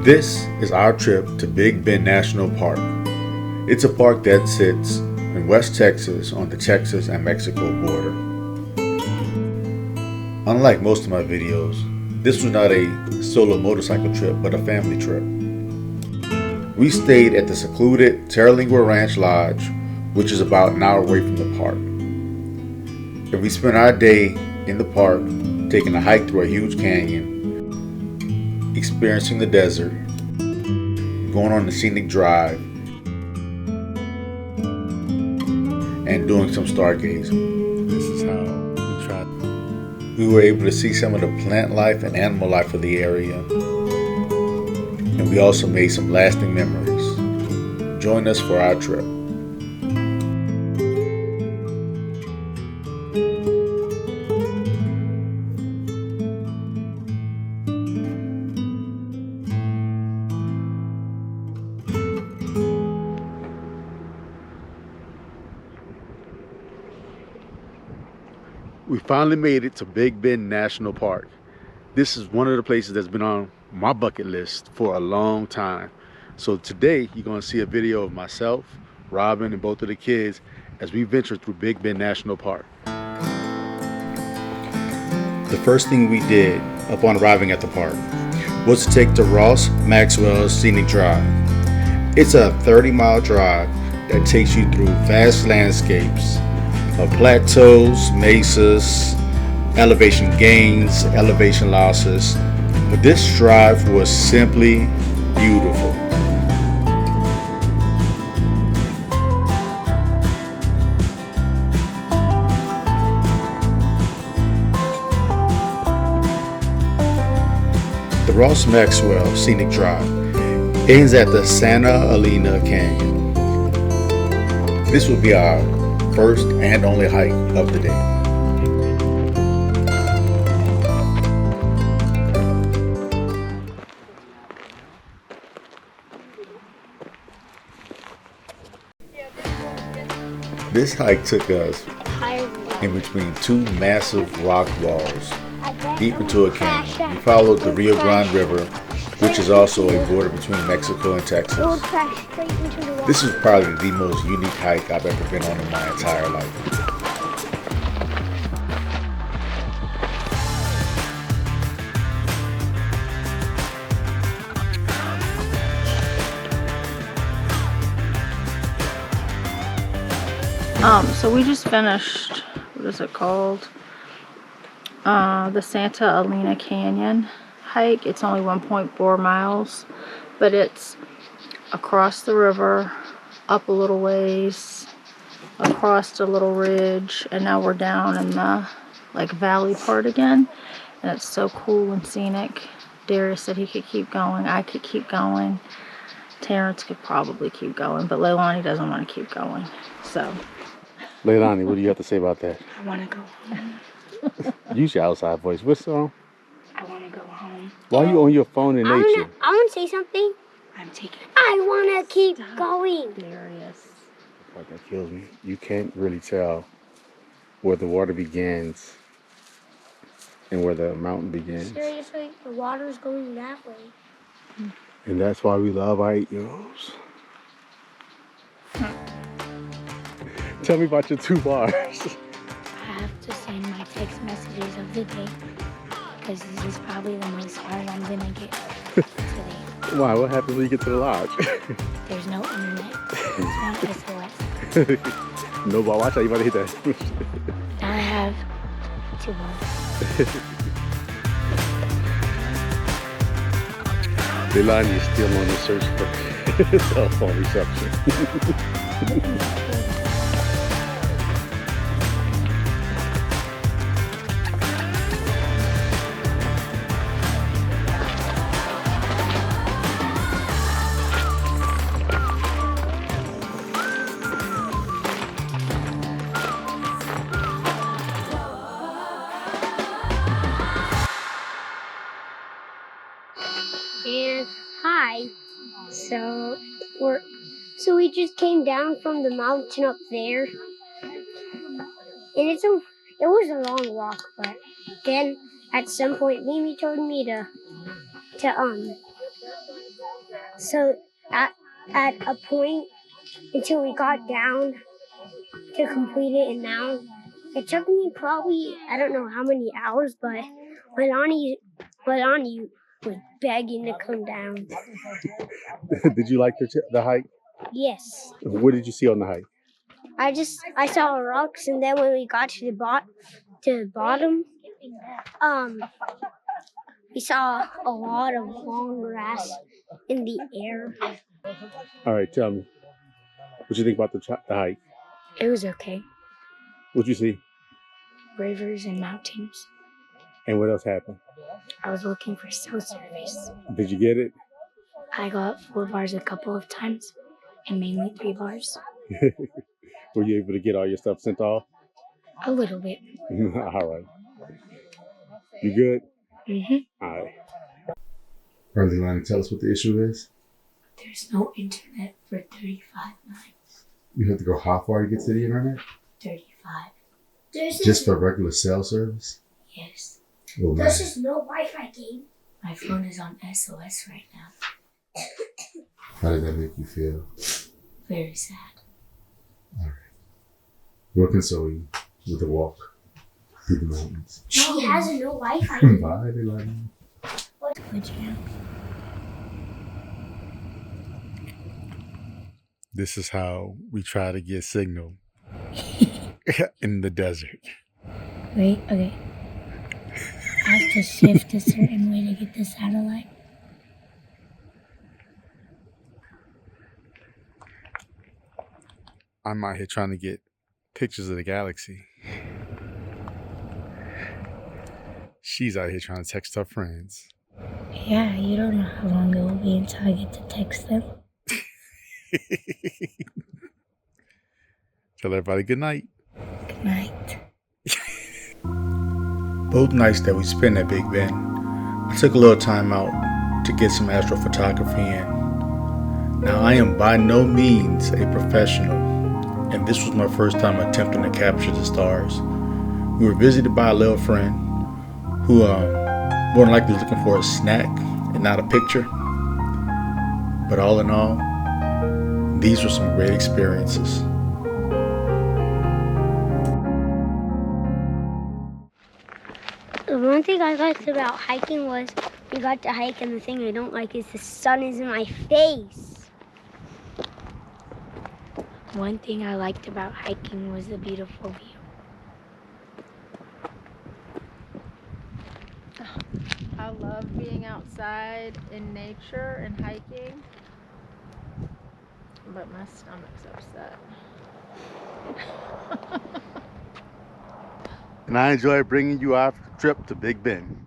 This is our trip to Big Bend National Park. It's a park that sits in West Texas on the Texas and Mexico border. Unlike most of my videos, this was not a solo motorcycle trip, but a family trip. We stayed at the secluded Terlingua Ranch Lodge, which is about an hour away from the park. And we spent our day in the park, taking a hike through a huge canyon, experiencing the desert, going on the scenic drive, and doing some stargazing. This is how we tried. We were able to see some of the plant life and animal life of the area, and we also made some lasting memories. Join us for our trip. We finally made it to Big Bend National Park. This is one of the places that's been on my bucket list for a long time. So today you're going to see a video of myself, Robin, and both of the kids as we venture through Big Bend National Park. The first thing we did upon arriving at the park was to take the Ross Maxwell Scenic Drive. It's a 30-mile drive that takes you through vast landscapes of plateaus, mesas, elevation gains, elevation losses. But this drive was simply beautiful. The Ross Maxwell Scenic Drive ends at the Santa Elena Canyon. This will be our first and only hike of the day. This hike took us in between two massive rock walls deep into a canyon. We followed the Rio Grande River, which is also a border between Mexico and Texas. This is probably the most unique hike I've ever been on in my entire life. So we just finished, what is it called? The Santa Elena Canyon hike. It's only 1.4 miles, but it's across the river, up a little ways, across a little ridge, and now we're down in the valley part again, and it's so cool and scenic. Darius said he could keep going, I could keep going, Terrence could probably keep going, but Leilani doesn't want to keep going. So Leilani, what do you have to say about that? I want to go home. Use your outside voice. What's wrong? I want to go home. Why are you on your phone in nature? I want to say something. I'm taking. I want to keep going. Darius. That kills me. You can't really tell where the water begins and where the mountain begins. Seriously, the water's going that way. And that's why we love our 8-year-olds. Tell me about your 2 bars. I have to send my text messages of the day because this is probably the most hard I'm gonna get today. Why? What happens when you get to the lodge? There's no internet. There's no SOS. No ball. Watch how you about to hit that. Now I have 2 balls. Leilani is still on the search for cell phone reception. And hi. So we just came down from the mountain up there, and it was a long walk, but then at some point Mimi told me to So at a point until we got down to complete it, and now it took me probably, I don't know how many hours, but Milani was begging to come down. Did you like the hike? Yes. What did you see on the hike? I saw rocks, and then when we got to the bottom, we saw a lot of long grass in the air. All right, tell me. What you think about the hike? It was okay. What'd you see? Rivers and mountains. And what else happened? I was looking for cell service. Did you get it? I got 4 bars a couple of times, and mainly 3 bars. Were you able to get all your stuff sent off? A little bit. All right. You good? Mm-hmm. All right. Are they going to tell us what the issue is? There's no internet for 35 miles. You have to go how far to get to the internet? 35. Just for regular cell service? Yes. Oh, man. This is no Wi-Fi game. My phone is on SOS right now. How did that make you feel? Very sad. We'll console you with a walk through the mountains. She has no Wi-Fi. Bye, Delani. Would you? This is how we try to get signal in the desert. Wait, okay. I have to shift a certain way to get the satellite. I'm out here trying to get pictures of the galaxy. She's out here trying to text her friends. Yeah, you don't know how long it will be until I get to text them. Tell everybody good night. Good night. Both nights that we spent at Big Bend, I took a little time out to get some astrophotography in. Now, I am by no means a professional, and this was my first time attempting to capture the stars. We were visited by a little friend who more than likely was looking for a snack and not a picture. But all in all, these were some great experiences. The one thing I liked about hiking was we got to hike, and the thing I don't like is the sun is in my face. One thing I liked about hiking was the beautiful view. I love being outside in nature and hiking, but my stomach's upset. And I enjoy bringing you our trip to Big Bend.